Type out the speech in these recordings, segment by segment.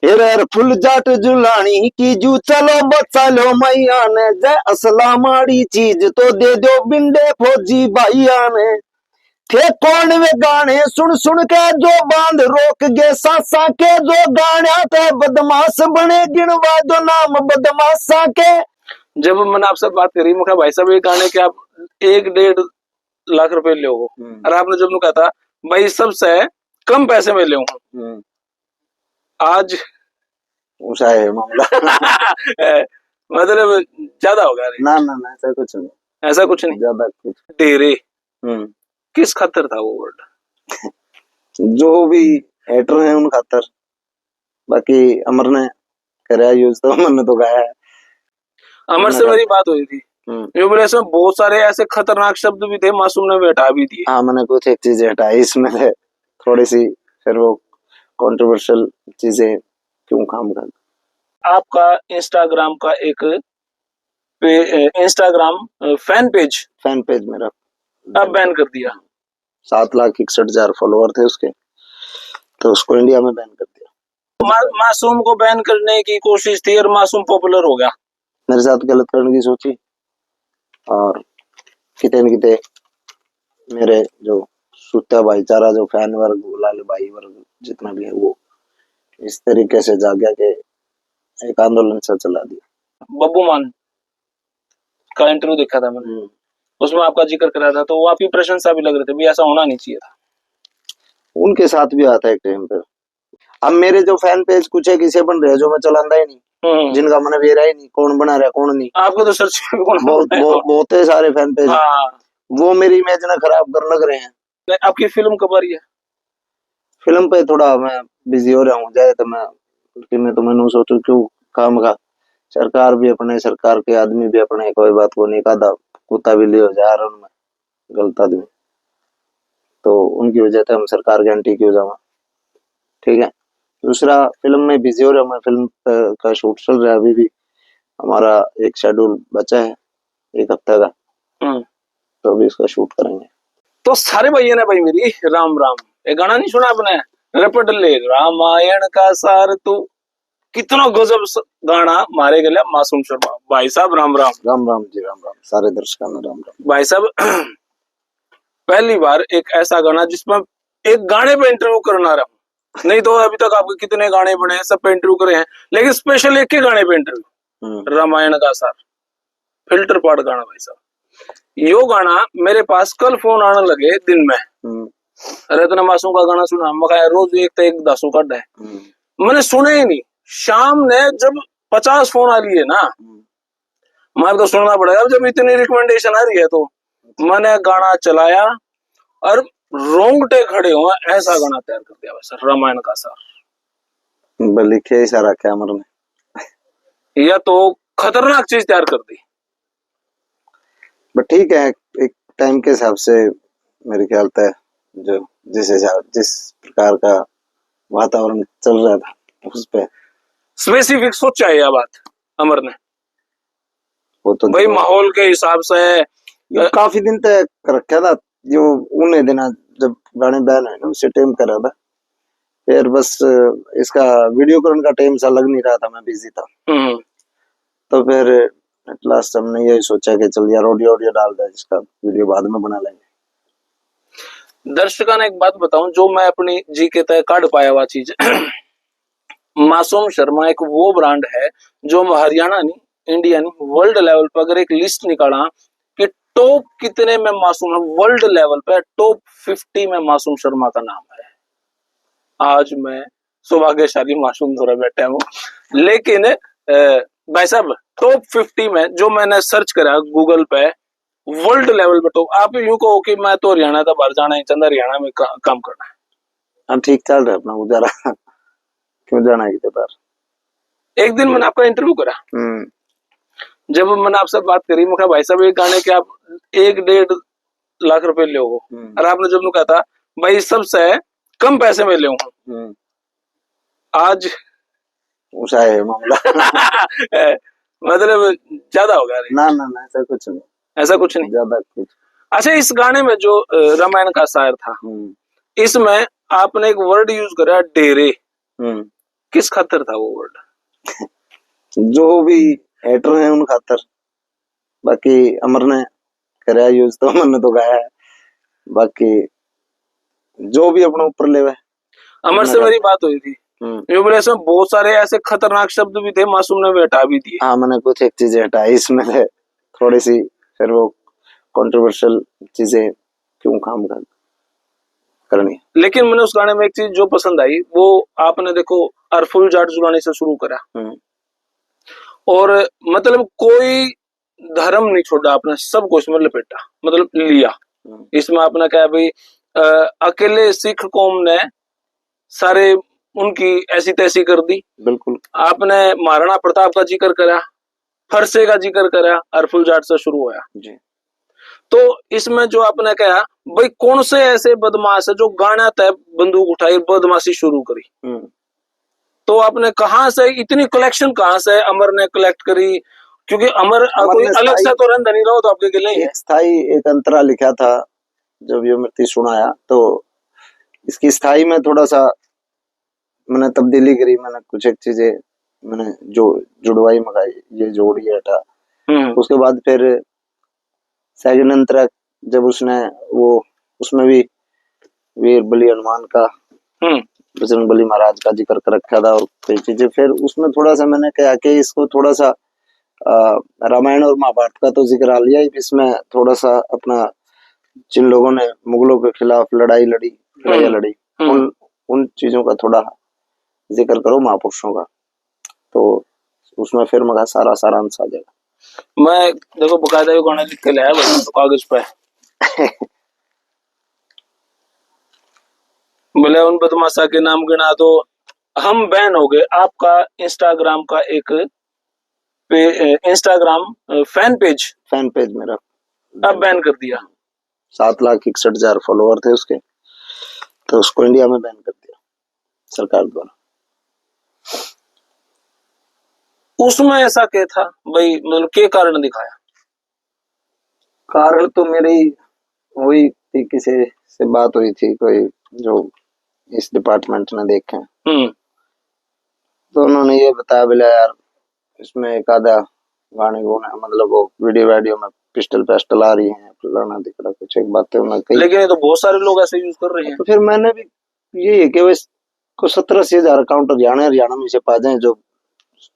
हेर full Jat Jolani की जू चलो बचा लो मैया ने जय असला माड़ी चीज तो दे दो बिंडे फौजी भाइया ने थे कौन वे गाने सुन सुन के जो बांध रोक गे सासा के जो गाने थे बदमाश बने गिनवा दो नाम बदमाशा के। जब मैंने आपसे बात करी मैं कहा भाई साहब ये गाने के आप 1-1.5 लाख रुपए ले हो और आपने जब कहा था भाई सबसे कम पैसे में ले आज ऊंचा है मामला मतलब ज्यादा होगा ना ना ना ऐसा कुछ नहीं, ऐसा कुछ नहीं ज्यादा कुछ। डेरे किस खातर था वो वर्ड? जो भी हेटर है उन खातर, बाकी अमर ने कराया यूज तो अमर ने तो गाया है। अमर से मेरी बात हुई थी जो बोले इसमें बहुत सारे ऐसे खतरनाक शब्द भी थे मासूम ने भी हटा भी दिए। हाँ मैंने कुछ एक चीजें हटाई इसमें से थोड़ी सी, फिर वो कंट्रोवर्शियल चीजें क्यों काम कर। आपका इंस्टाग्राम का एक इंस्टाग्राम फैन पेज मेरा अब बैन कर दिया। 7,61,000 फॉलोअर थे उसके, तो उसको इंडिया में बैन कर दिया। मासूम को बैन करने की कोशिश थी और मासूम पॉपुलर हो गया। मेरे साथ गलत करने की सोची और किते न किते मेरे जो सुत्ता भाईचारा जो फैन वर्ग लाल भाई वर्ग जितना भी है वो इस तरीके से जाग गया कि एक आंदोलन सा चला दिया। बब्बू मान का इंटरव्यू देखा था मैंने, उसमें आपका जिक्र करा था तो वो आपकी प्रशंसा भी लग रहे थे भी ऐसा होना नहीं चाहिए था। उनके साथ भी आता है एक टाइम पे। अब मेरे जो फैन पेज कुछ है किसे बन रहे जो मैं चलाता ही नहीं, जिनका मैंने वेरा ही नहीं, कौन बना रहा कौन नहीं। आपको तो सर्च बहुत सारे फैन पेज वो मेरी इमेज ना खराब कर लग रहे हैं। आपकी फिल्म कब आ रही है? फिल्म पे थोड़ा मैं बिजी हो रहा हूँ, जाए तो मैं तो मैंने सोचू क्यों काम का, सरकार भी अपने, सरकार के आदमी भी अपने, कोई बात को नहीं कहा कुत्ता भी लियो जा रहा उनमें गलत आदमी, तो उनकी वजह से हम सरकार के एंटी क्यों जावा। ठीक है, दूसरा फिल्म में बिजी हो रहा हूँ मैं, फिल्म का शूट चल रहा है अभी भी, हमारा एक शेड्यूल बचा है 1 हफ्ते का, तो अभी इसका शूट करेंगे। तो सारे भैया ने भाई मेरी राम राम, ये गाना नहीं सुना आपने? रपट ले रामायण का सार तू, कितना गजब गाना मारे गए मासूम शर्मा भाई साहब। राम राम। राम राम जी, राम राम सारे दर्शकों में राम राम। भाई साहब पहली बार एक ऐसा गाना जिसमें एक गाने पे इंटरव्यू करना रहा, नहीं तो अभी तक आपके कितने गाने बने हैं सब पे इंटरव्यू करे हैं, लेकिन स्पेशल एक के गाने पे इंटरव्यू, रामायण का सार, फिल्टर पार्ट गाना। भाई साहब यो गाना मेरे पास कल फोन आने लगे दिन में, अरे इतना मासूम का गाना सुना, मैं रोज एक तो एक दासू कट है, मैंने सुने ही नहीं। शाम ने जब 50 फोन आ रही है ना, मैं तो सुनना पड़ेगा जब इतनी रिकमेंडेशन आ रही है, तो मैंने गाना चलाया और रोंगटे खड़े हुए, ऐसा गाना तैयार कर दिया वैसा रामायण का सार। लिखे ही सारा क्या अमर ने, या तो खतरनाक चीज तैयार कर दी। बट ठीक है, एक टाइम के हिसाब से मेरे ख्याल से जो जिस प्रकार का वातावरण चल रहा था उस पे स्पेसिफिक सोचा है यह बात अमर ने, वो तो भाई माहौल के हिसाब से काफी दिन तक रखा था, जो उन्हें देना जब गाने बैन है उसे टाइम कर रहा था, फिर बस इसका वीडियो करने का टाइम सा लग नहीं रहा था, मैं बिजी था, तो फिर एट लास्ट हमने यही सोचा कि चल यार ऑडियो डाल दे, इसका वीडियो बाद में बना लेंगे। दर्शकों ने एक बात बताऊं जो मैं अपनी जी के तय काट पाया हुआ चीज मासूम शर्मा एक वो ब्रांड है जो हरियाणा नहीं, इंडिया नहीं, वर्ल्ड लेवल पर अगर एक लिस्ट निकाला कि टॉप कितने में मासूम है, वर्ल्ड लेवल पे टॉप 50 में मासूम शर्मा का नाम है। आज मैं सौभाग्यशाली मासूम थोड़ा बैठा हूँ, लेकिन भाई साहब टॉप 50 में जो मैंने सर्च करा गूगल पे वर्ल्ड लेवल पे, तो आप यूं कहो कि मैं तो हरियाणा था, बाहर जाना ही चंदा, हरियाणा में काम करना है। हम ठीक चल रहे अपना गुजारा क्यों जाना है बार। एक दिन मैंने आपका इंटरव्यू करा, जब मैंने आपसे बात करी, मैं कहा भाई साहब एक गाने के आप 1-1.5 लाख रुपए ले हो, और आपने जब कहा था भाई सबसे कम पैसे में ले आज ऊंचा है मामला मतलब ज्यादा होगा। ना ना ना ऐसा कुछ नहीं, ऐसा कुछ नहीं, ज्यादा कुछ। अच्छा इस गाने में जो रामायण का सार था, इसमें आपने एक वर्ड यूज करा डेरे, किस खातर था वो वर्ड? जो भी हेटर हैं उन खातर, बाकी अमर ने कराया यूज तो अमर ने तो गाया है, बाकी जो भी अपने ऊपर ले अमर से मेरी बात हुई थी, जो बोले इसमें बहुत सारे ऐसे खतरनाक शब्द भी थे, मासूम ने भी हटा भी दिए। हाँ मैंने कुछ एक चीजें हटाई इसमें से थोड़ी सी, फिर वो कंट्रोवर्शियल चीजें क्यों काम करनी। लेकिन मैंने उस गाने में एक चीज जो पसंद आई, वो आपने देखो अरफुल जाट जुड़ाने से शुरू करा, और मतलब कोई धर्म नहीं छोड़ा आपने, सब कुछ में लपेटा, मतलब लिया। इसमें आपने क्या भाई, अकेले सिख कौम ने सारे उनकी ऐसी तैसी कर दी। बिल्कुल। आपने महाराणा प्रताप का जिक्र करा, फरसे का जिक्र करा, अरफुल जाट से शुरू हुआ जी। तो इसमें जो आपने कहा भाई कौन से ऐसे बदमाश है जो गाना तय बंदूक उठाई बदमाशी शुरू करी, तो आपने कहां से इतनी कलेक्शन कहां से अमर ने कलेक्ट करी? क्योंकि अमर कोई अलग सा तो रंग नहीं रहा, तो आपके लिए एक स्थाई एक अंतरा लिखा था जब ये मृत्यु सुनाया, तो इसकी स्थाई में थोड़ा सा मैंने तब्दीली करी, मैंने कुछ एक चीजें मैंने जो जुड़वाई मंगाई, ये जोड़ी हटा। उसके बाद फिर सेकंड अंतरा जब उसने वो उसमें भी वीर बलि हनुमान का, बजरंग बली महाराज का जिक्र कर रखा था और कई चीजें, फिर उसमें थोड़ा सा मैंने कहा कि इसको थोड़ा सा रामायण और महाभारत का तो जिक्र आ लिया, इसमें थोड़ा सा अपना जिन लोगों ने मुगलों के खिलाफ लड़ाई लड़ी उन चीजों का थोड़ा जिक्र करो, महापुरुषों का, तो उसमें फिर मगा सारा सारांश आ जाएगा। मैं देखो बकायदा ये गाना लिख के लाया तो कागज पे बोले उन बदमाशा के नाम गिना दो, हम बैन हो गए आपका इंस्टाग्राम का एक इंस्टाग्राम फैन पेज मेरा अब बैन कर दिया। 7,61,000 फॉलोअर थे उसके, तो उसको इंडिया में बैन कर दिया सरकार द्वारा। उसमें ऐसा क्या था भाई, मतलब क्या कारण दिखाया? कारण तो मेरी वही थी, किसी से बात हुई थी कोई जो इस डिपार्टमेंट ने देखे, तो उन्होंने ये बताया बोला यार इसमें एक आधा गाने गुने, मतलब वो वीडियो में पिस्टल आ रही है, फलाना दिखड़ा कुछ एक बातें उन्होंने कही। लेकिन ये तो बहुत सारे लोग ऐसे यूज कर रहे हैं। तो फिर मैंने भी यही है कि वैसे को 17,000 अकाउंट हरियाणा में से पा जाए जो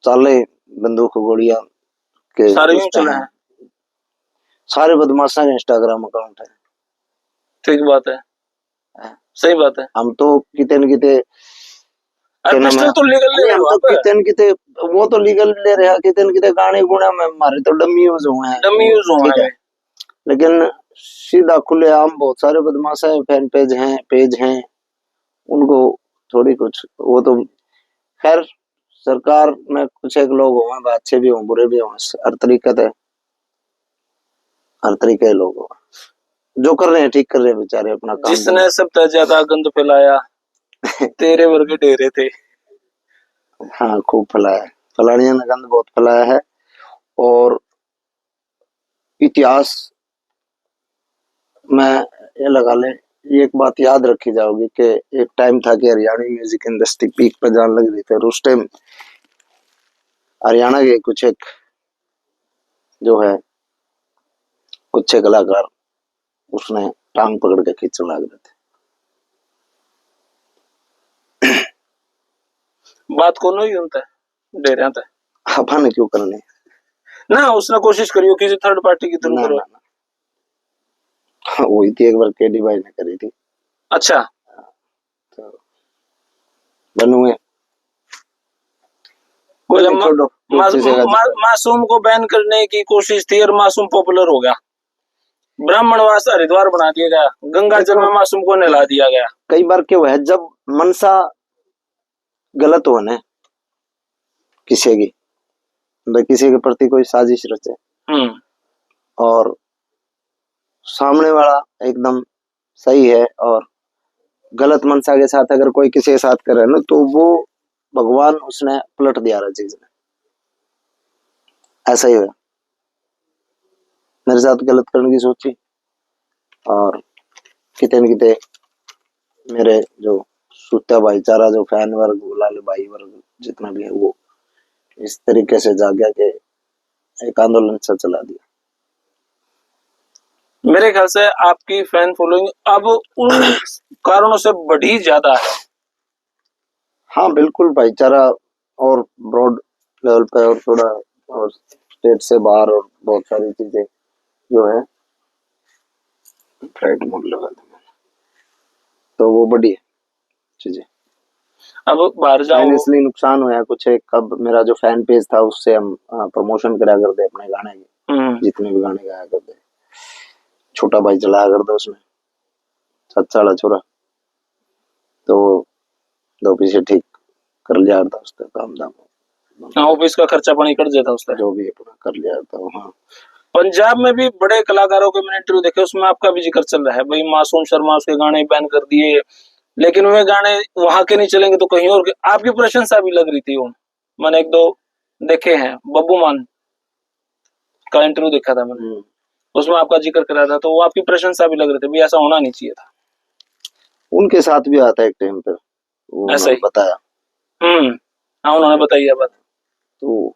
चाले बंदूक गोलियां के सारे यूं चले हैं, सारे बदमाशा के इंस्टाग्राम अकाउंट है। ठीक बात है, सही बात है। हम तो किते न किते पिस्टल तो लीगल ले रहे हो, किते न किते वो तो लीगल ले रहे हैं, किते न किते गाने गुना में हमारे तो डमी यूज हुए हैं, डमी यूज हुए हैं। लेकिन सीधा खुलेआम बहुत सारे बदमाशा है, फैन पेज हैं उनको थोड़ी कुछ, वो तो खैर सरकार में कुछ एक लोग हों, अच्छे भी हों बुरे भी हों, हर तरीके लोग हो, जो कर रहे हैं ठीक कर रहे हैं बेचारे अपना काम। जिसने सबसे ज्यादा गंद फैलाया तेरे वर्गे डेरे थे। हाँ खूब फैलाया, फलानिया ने गंद बहुत फैलाया है। और इतिहास में ये लगा ले, ये एक बात याद रखी जाओगी कि एक टाइम था कि हरियाणवी म्यूजिक इंडस्ट्री पीक पर जाने लग रही थी, और उस टाइम हरियाणा के कुछ एक जो है कुछ कलाकार उसने टांग पकड़ के खींचने लग रहे थे। बात को नहीं सुनता है, डेरे आता है। अपन क्यों करने ना, उसने कोशिश करी हो किसी थर्ड पार्टी की थ्रू करो। वही थी एक बार केडी भाई ने करी थी। अच्छा, तो बनूए मासूम को बैन करने की कोशिश थी और मासूम पॉपुलर हो गया, ब्राह्मणवास हरिद्वार बना दिया गया, गंगा जल में मासूम को नहला दिया गया। कई बार क्या हुआ है जब मनसा गलत हो न किसी की, किसी के प्रति कोई साजिश रचे और सामने वाला एकदम सही है और गलत मनसा के साथ अगर कोई किसी के साथ करे ना, तो वो भगवान उसने पलट दिया रहा चीज ने। ऐसा ही हुआ मेरे साथ, गलत करने की सोची और किते न किते मेरे जो सूत्या भाईचारा जो फैन वर्ग लाल भाई वर्ग जितना भी है वो इस तरीके से जाग के एक आंदोलन सा चला दिया। मेरे ख्याल से आपकी फैन फॉलोइंग अब उन कारणों से बढ़ी ज्यादा है। हाँ बिल्कुल, भाईचारा और ब्रॉड लेवल पे और थोड़ा और स्टेट से बाहर और बहुत सारी चीजें जो है फ्लाइट मोड लगा देंगे तो वो बड़ी चीजें। अब बाहर जाओ फाइनेंशियली नुकसान हुआ कुछ एक। अब मेरा जो फैन पेज था उससे हम प्रमोशन करा करते अपने गाने की, जितने भी गाने गाया करते, छोटा भाई चलाया करता उसमें, सच्चा छोरा, तो दो पीछे ठीक कर लिया था उसका काम दाम। हाँ, ऑफिस का खर्चा पानी कट जाता उसका, जो भी अपना कर लिया था। हाँ, पंजाब में भी बड़े कलाकारों के मैंने इंटरव्यू देखे, उसमें आपका भी जिक्र चल रहा है भाई, मासूम शर्मा उसके गाने बैन कर दिए, लेकिन वे गाने वहां के नहीं चलेंगे तो कहीं और के। आपकी प्रशंसा भी लग रही थी वो, मैंने एक दो देखे हैं, बब्बू मान का इंटरव्यू देखा था मैंने, उसमें आपका जिक्र करा था, तो वो आपकी प्रशंसा भी लग रही थी, भी ऐसा होना नहीं चाहिए था। उनके साथ भी आता है एक टाइम पे, वो ऐसा ही बताया। हाँ, उन्होंने बताई है बात। तो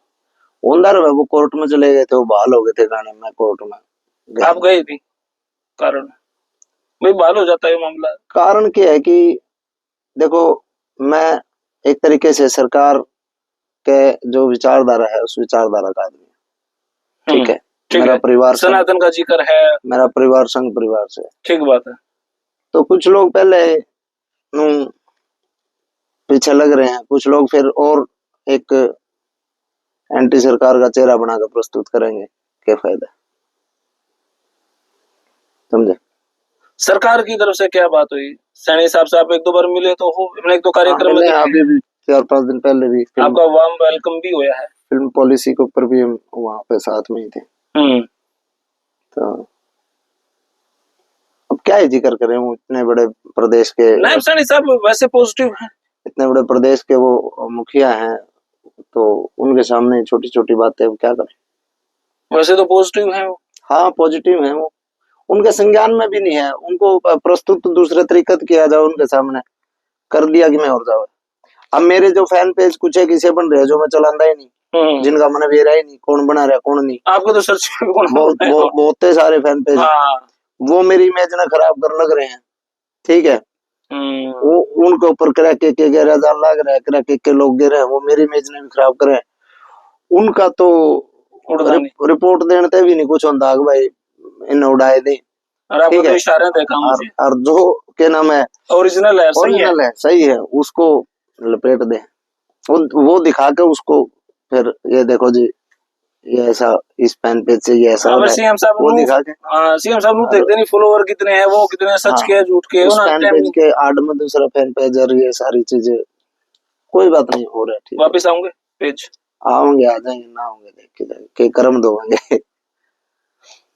ओंदार वो कोर्ट में चले गए थे, वो बहाल हो गए थे गाने में, कोर्ट में गए। आप गए थी? कारण भाई बहाल हो जाता है मामला। कारण क्या है कि देखो, मैं एक तरीके से सरकार के जो विचारधारा है उस विचारधारा का आदमी, ठीक है। मेरा परिवार सनातन का जिक्र है, मेरा परिवार संघ परिवार से, ठीक बात है। तो कुछ लोग पहले पीछे लग रहे हैं, कुछ लोग फिर और एक एंटी सरकार का चेहरा बनाकर प्रस्तुत करेंगे, क्या फायदा, समझे। सरकार की तरफ से क्या बात हुई? सैनी साहब से आप एक दो बार मिले तो हो, एक दो कार्यक्रम में अभी भी 4-5 दिन पहले भी आपका वार्म वेलकम भी हुआ है। फिल्म पॉलिसी के ऊपर भी हम वहां पे साथ में ही थे। तो अब क्या ही जिक्र करें, वो इतने बड़े प्रदेश के, नायब सैनी साहब वैसे पॉजिटिव हैं, इतने बड़े प्रदेश के वो मुखिया हैं, तो उनके सामने छोटी छोटी बातें क्या करें। वैसे तो पॉजिटिव हैं वो। हाँ पॉजिटिव है वो, उनके संज्ञान में भी नहीं है, उनको प्रस्तुत दूसरे तरीके किया जाए उनके सामने, कर दिया कि मैं और जाओ। अब मेरे जो फैन पेज कुछ है किसे बन रहे जो मैं चलाता ही नहीं, जिनका मन भी रहा ही नहीं, कौन बना रहा कौन नहीं। आपको तो सर्च बहुत सारे फैन पेज, वो मेरी इमेज ना खराब कर लग रहे हैं, ठीक है। वो उनके ऊपर क्रैक के 11,000 लाग रहा है, क्रैक के लोग गिर रहे हैं, वो मेरी इमेज ने भी खराब करे। उनका तो रिपोर्ट देने भी नहीं कुछ होता भाई, इन उड़ाए दे, ठीक है। इशारे देखा मुझे, और जो के नाम है ओरिजिनल है, सही है, उसको लपेट दे, वो दिखा के उसको, फिर ये देखो जी ये ऐसा इस फैन पेज से ये ऐसा हो रहा है, सीएम साहब वो दिखा के, सीएम साहब नु देखते नहीं फॉलोवर कितने हैं, वो कितने सच के झूठ के, उस फैन पेज के आड़ में दूसरा फैन पेज और ये सारी चीजें, कोई बात नहीं, हो रहा है ठीक। वापस आऊंगे पेज, आऊंगे, आ जाएंगे, ना होंगे देख के जाएंगे, के कर्म दोगे।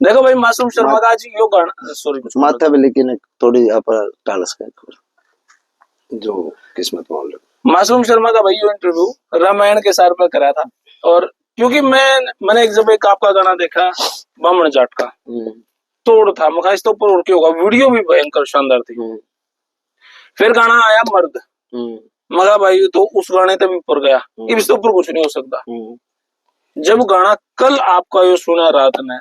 देखो भाई, मासूम शर्मा का जी यो गाना, सॉरी कुछ माथा भी, लेकिन थोड़ी अपर टालस का जो किस्मत मान लो। मासूम शर्मा का भाई यो इंटरव्यू रामायण के सार पर करा था, और क्योंकि मैंने जब एक आपका गाना देखा बामण जाट का, तोड़ था, मैं इस तो ऊपर और क्या होगा, वीडियो भी भयंकर शानदार थी। फिर गाना आया मर्द, मगा भाई तो उस गाने तक भी ऊपर गया, इससे ऊपर कुछ नहीं हो सकता। जब गाना कल आपका यो सुना रात ने,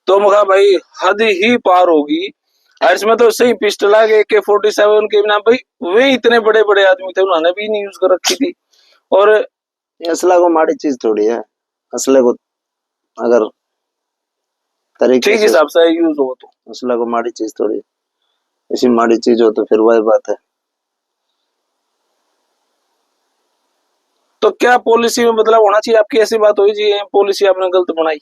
तो मगा भाई हद ही पार होगी। इसमें तो सही पिस्टल आ गए AK-47 के नाम भाई, वे इतने बड़े बड़े आदमी थे, उन्होंने भी नहीं यूज कर रखी थी। और असला को माड़ी चीज थोड़ी है, असले को अगर तरीके ठीक हिसाब से यूज हो तो असला को माड़ी चीज थोड़ी, ऐसी माड़ी चीज हो तो फिर वही बात है। तो क्या पॉलिसी में बदलाव होना चाहिए? आपकी ऐसी बात हुई जी पॉलिसी आपने गलत बनाई?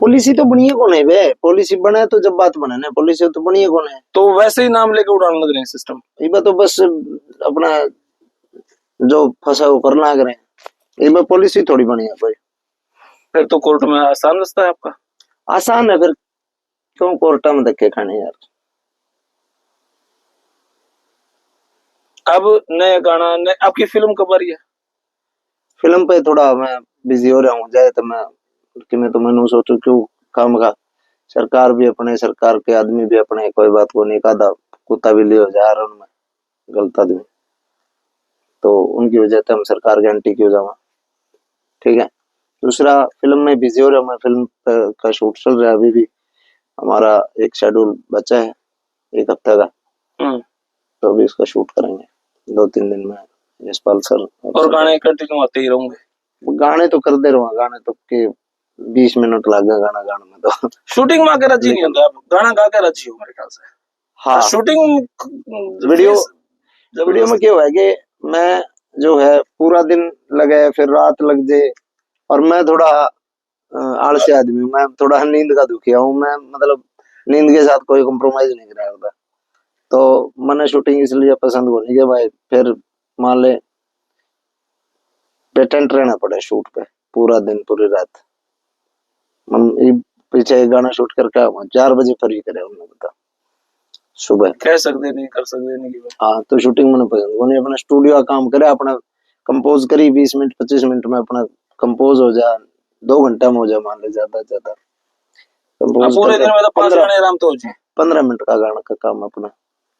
पॉलिसी तो बनी है कौन है बे, पॉलिसी बने तो जब बात बने ना, पॉलिसी तो बनी है कौन है, तो वैसे ही नाम लेके उड़ाने लग रहे हैं सिस्टम। ये तो बस अपना जो फंसा वो करना लग रहे हैं, ये पॉलिसी थोड़ी बनी है भाई। फिर तो कोर्ट में आसान रास्ता है आपका, आसान है, फिर क्यों कोर्ट में धक्के खाने यार। अब नया गाना आपकी फिल्म कब आ रही है? फिल्म पे थोड़ा मैं बिजी हो रहा हूँ, जाए तो मैं सोचू क्यों काम का, सरकार भी अपने, सरकार के आदमी भी अपने, कोई बात को नहीं, कादा कुत्ता भी लियो जा रहा में गलत आदमी, तो उनकी वजह से हम सरकार के एंटी क्यों जावा। ठीक है। दूसरा, फिल्म में बिजी हो रहा हूं मैं, फिल्म का शूट चल रहा है अभी भी, हमारा एक शेड्यूल बचा है 1 हफ्ते का, तो अभी इसका शूट करेंगे 2-3 दिन में यशपाल सर। और गाने कंटिन्यू आते ही रहेंगे? गाने तो कर दे रहा हूँ, गाने तो के 20 मिनट लग गए गाना गाने में तो। शूटिंग में आकर राजी नहीं होता, गाना गा कर राजी हो मेरे ख्याल से। हाँ, शूटिंग वीडियो में क्या हुआ है कि मैं जो है पूरा दिन लगे फिर रात लग जाए, और मैं थोड़ा आलसी आदमी हूँ, मैं थोड़ा नींद का दुखिया हूँ, मैं मतलब नींद के साथ कोई कॉम्प्रोमाइज नहीं कराया होता, तो मैंने शूटिंग इसलिए पसंद को नहीं किया भाई। फिर मान ले पेटेंट रहना पड़े शूट पे पूरा दिन पूरी रात। हम पीछे एक गाना शूट करके 4 बजे फ्री करे उन्होंने, बता सुबह कह सकते नहीं कर सकते नहीं। हाँ, तो शूटिंग मैंने पसंद को नहीं, अपना स्टूडियो का काम करे, अपना कंपोज करी 20 मिनट 25 मिनट में अपना कंपोज हो जाए, 2 घंटा में हो जाए मान ले, ज्यादा ज्यादा कंपोज पूरे दिन में तो 5 गाने आराम तो हो जाए। 15 मिनट का गाना का काम अपना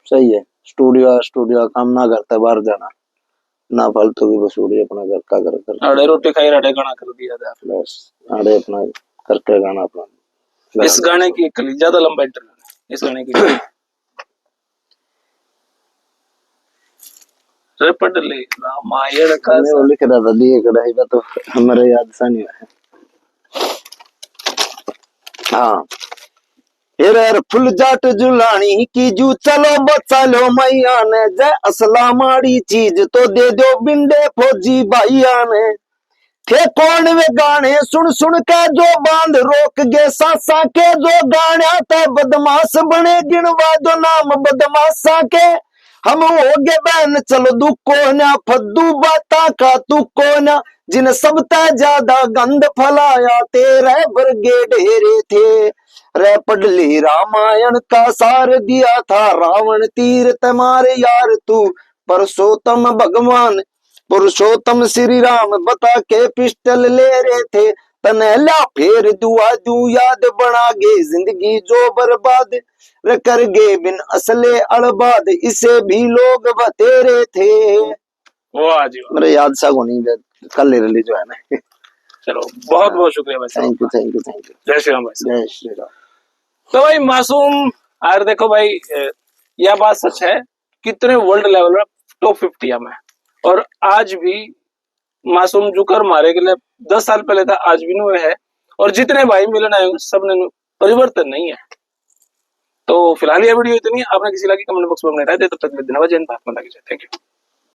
सही है। स्टूडियो काम ना करता बाहर जाना ना, फालतू की बसूड़ी अपना घर का कर आड़े रोटी खाई राडे गाना कर दिया था बस, आड़े अपना करके गाना अपना। इस गाने की कली ज्यादा लंबा इंटरव्यू इस गाने की पढ़ ले रामायण का मैं वो लिख रहा था दिए कढ़ाई का, तो हमारे याद सा नहीं है। हाँ, हिरर फुल जाट जुलानी की जू चलो बचा लो मैया ने, जय असला माड़ी चीज तो दे दो बिंडे फौजी भाइया ने। थे कौन वे गाने सुन सुन के जो बांध रोक गे सासा के, जो गाने ते बदमाश बने गिनवा दो नाम बदमाशा के। हम हो गए बहन चलो दुखो ना फद्दू बाता का तू को ना, जिन सबता ज्यादा गंद फैलाया तेरे बरगे ढेरे थे। रे पढ़ली रामायण का सार दिया था रावण तीर तुम्हारे यार तू, परसोत्तम भगवान पुरुषोत्तम श्री राम बता के पिस्टल ले रहे थे, तनहला फेर दुआ दू याद बना गे जिंदगी जो बर्बाद कर गे बिन असले अड़बाद, इसे भी लोग बतेरे थे। वाह जी मेरे याद सा को नहीं कल ले ली जो है ना। चलो बहुत बहुत शुक्रिया भाई, thank you thank you thank you. जय श्री राम भाई। जय श्री राम। तो भाई मासूम यार देखो भाई, यह बात सच है, कितने वर्ल्ड लेवल में टॉप 50 में, और आज भी मासूम जुकर मारे के लिए 10 साल पहले था, आज भी नु है, और जितने भाई मिलन आए सब ने परिवर्तन नहीं है। तो फिलहाल यह वीडियो इतनी, आपने किसी लगी कमेंट बॉक्स में अपने राय दे, तब तक धन्यवाद, जय हिंद, भारत माता की जय। Thank you.